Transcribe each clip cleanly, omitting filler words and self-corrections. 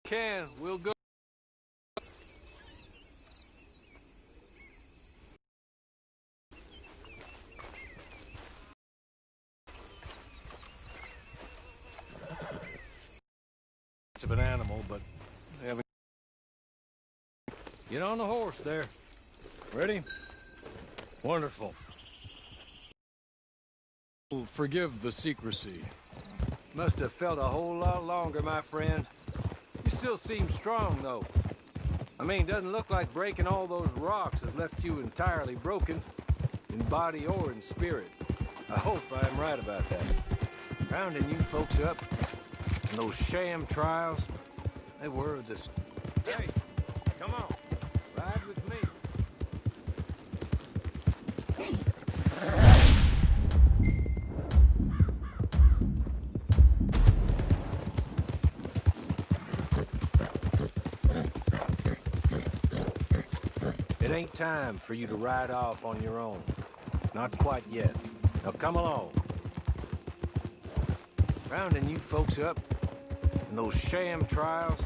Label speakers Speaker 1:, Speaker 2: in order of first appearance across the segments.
Speaker 1: can. We'll go. It's of an animal, but they haven't. Get on the horse there. Ready? Wonderful. Forgive the secrecy. Must have felt a whole lot longer, my friend. You still seem strong, though. I mean, doesn't look like breaking all those rocks has left you entirely broken, in body or in spirit. I hope I'm right about that. Rounding you folks up, and those sham trials, they were this... Hey, come on, ride with me. It ain't time for you to ride off on your own. Not quite yet. Now come along. Rounding you folks up, and those sham trials,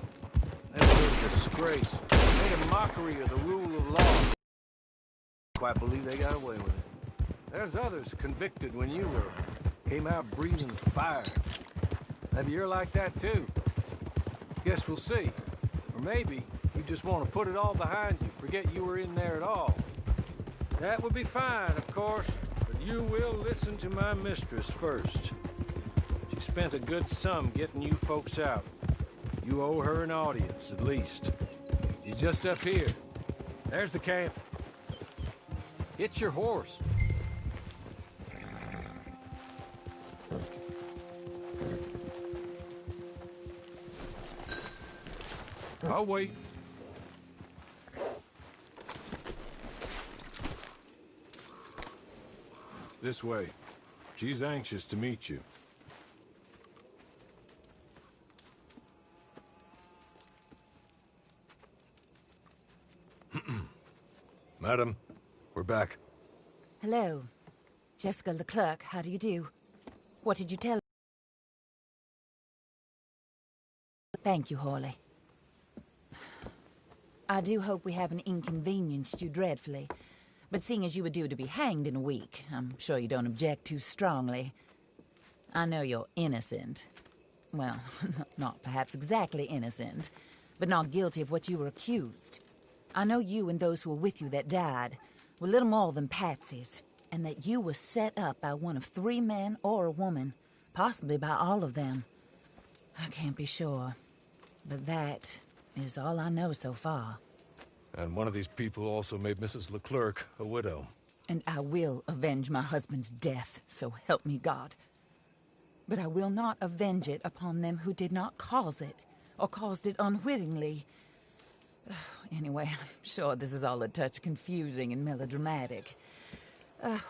Speaker 1: they were a disgrace. Made a mockery of the rule of law. Quite believe they got away with it. There's others convicted when you were. Came out breathing fire. Maybe you're like that too. Guess we'll see. Or maybe you just want to put it all behind you, forget you were in there at all. That would be fine, of course, but you will listen to my mistress first. She spent a good sum getting you folks out. You owe her an audience, at least. She's just up here. There's the camp. Get your horse. I'll wait. This way. She's anxious to meet you. Madam, we're back.
Speaker 2: Hello. Jessica Leclerc, how do you do? What did you tell? Thank you, Hawley. I do hope we haven't inconvenienced you dreadfully. But seeing as you were due to be hanged in a week, I'm sure you don't object too strongly. I know you're innocent. Well, not perhaps exactly innocent, but not guilty of what you were accused. I know you and those who were with you that died were little more than patsies, and that you were set up by one of 3 men or a woman, possibly by all of them. I can't be sure, but that is all I know so far.
Speaker 1: And one of these people also made Mrs. Leclerc a widow.
Speaker 2: And I will avenge my husband's death, so help me God. But I will not avenge it upon them who did not cause it, or caused it unwittingly. Anyway, I'm sure this is all a touch confusing and melodramatic.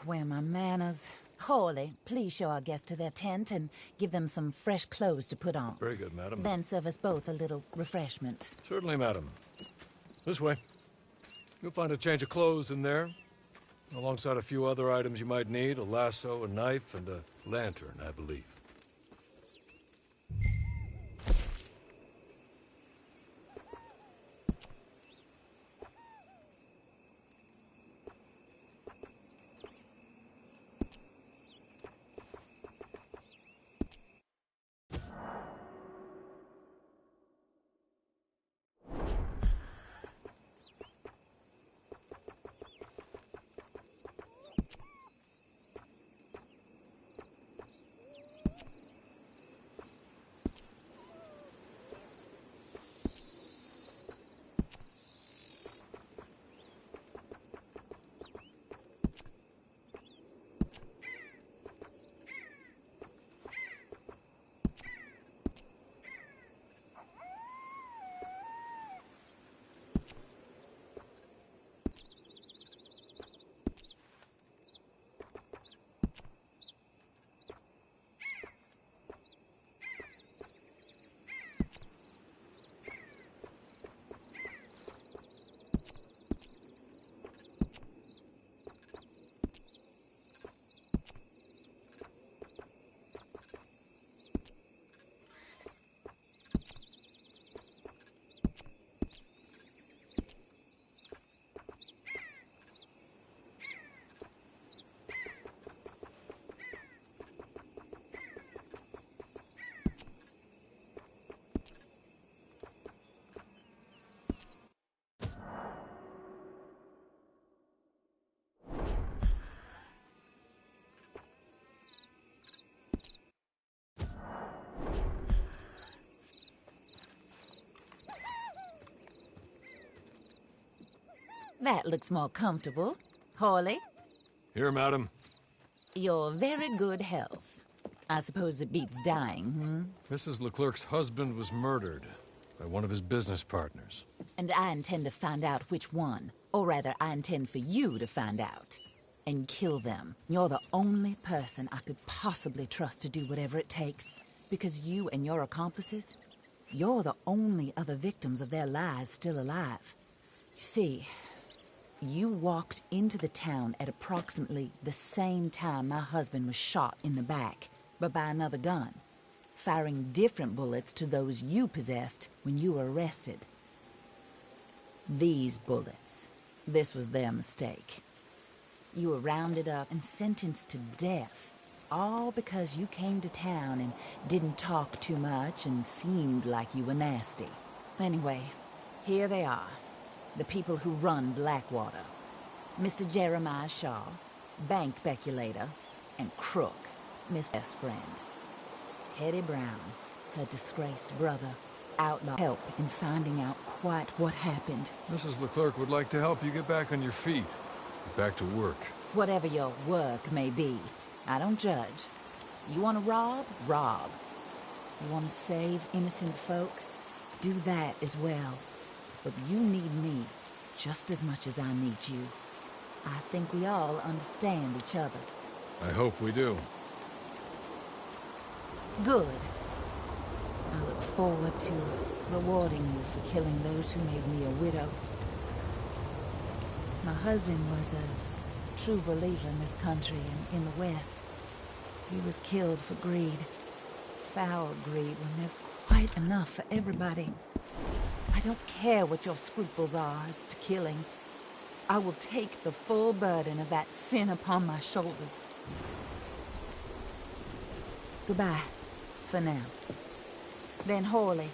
Speaker 2: Where are my manners? Hawley, please show our guests to their tent and give them some fresh clothes to put on.
Speaker 1: Very good, madam.
Speaker 2: Then serve us both a little refreshment.
Speaker 1: Certainly, madam. This way. You'll find a change of clothes in there, alongside a few other items you might need, a lasso, a knife, and a lantern, I believe.
Speaker 2: That looks more comfortable. Hawley,
Speaker 3: Here, madam.
Speaker 2: your very good health. I suppose it beats dying,
Speaker 3: Mrs. Leclerc's husband was murdered by one of his business partners.
Speaker 2: And I intend to find out which one. Or rather, I intend for you to find out. And kill them. You're the only person I could possibly trust to do whatever it takes. Because you and your accomplices, you're the only other victims of their lies still alive. You see, you walked into the town at approximately the same time my husband was shot in the back, but by another gun, firing different bullets to those you possessed when you were arrested. These bullets, this was their mistake. You were rounded up and sentenced to death, all because you came to town and didn't talk too much and seemed like you were nasty. Anyway, here they are, the people who run Blackwater. Mr. Jeremiah Shaw, bank speculator, and crook, Miss best friend. Teddy Brown, her disgraced brother, outlaw. Help in finding out quite what happened.
Speaker 3: Mrs. Leclerc would like to help you get back on your feet. Get back to work.
Speaker 2: Whatever your work may be, I don't judge. You want to rob? Rob. You want to save innocent folk? Do that as well. But you need me just as much as I need you. I think we all understand each other.
Speaker 3: I hope we do.
Speaker 2: Good. I look forward to rewarding you for killing those who made me a widow. My husband was a true believer in this country and in the West. He was killed for greed. Foul greed when there's quite enough for everybody. I don't care what your scruples are as to killing. I will take the full burden of that sin upon my shoulders. Goodbye, for now. Then Hawley,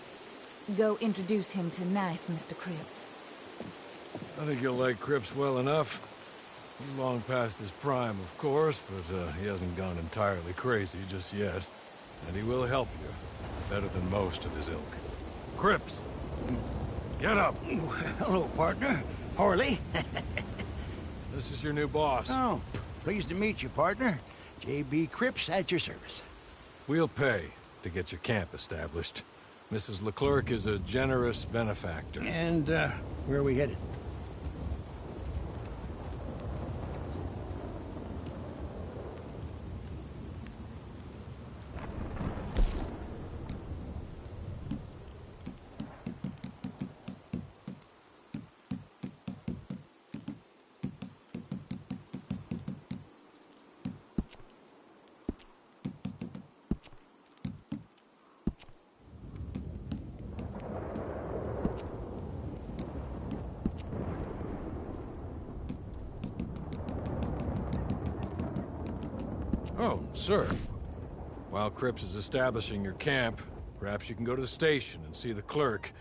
Speaker 2: go introduce him to nice Mr. Cripps.
Speaker 3: I think you'll like Cripps well enough. He's long past his prime, of course, but he hasn't gone entirely crazy just yet. And he will help you, better than most of his ilk. Cripps! Get up!
Speaker 4: Hello, partner. Hawley.
Speaker 3: This is your new boss.
Speaker 4: Oh, pleased to meet you, partner. J.B. Cripps at your service.
Speaker 3: We'll pay to get your camp established. Mrs. Leclerc is a generous benefactor.
Speaker 4: And, where are we headed?
Speaker 3: Oh, sir. While Cripps is establishing your camp, perhaps you can go to the station and see the clerk.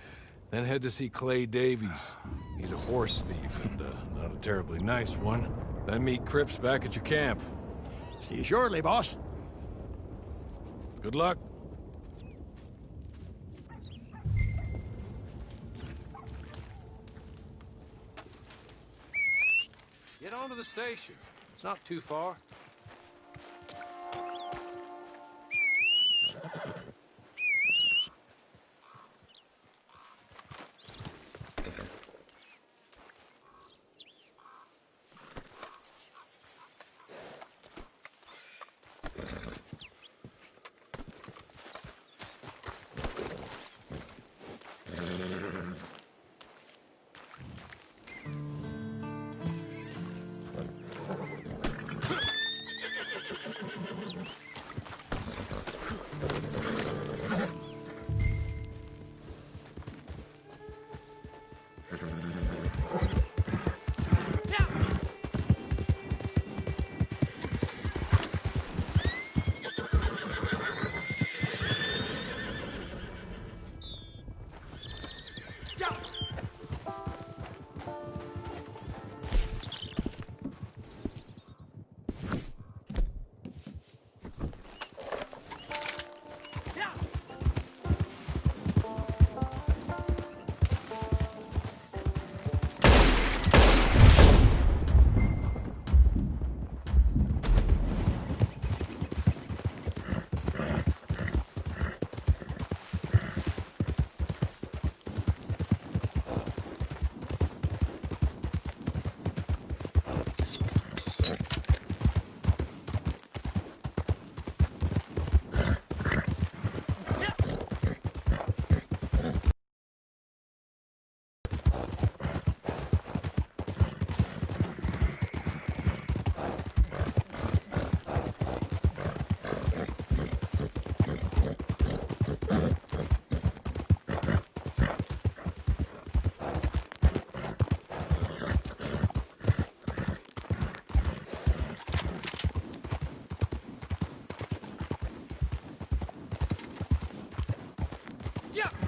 Speaker 3: Then head to see Clay Davies. He's a horse thief, and not a terribly nice one. Then meet Cripps back at your camp.
Speaker 4: See you shortly, boss.
Speaker 3: Good luck.
Speaker 1: Get on to the station. It's not too far.
Speaker 3: Yeah!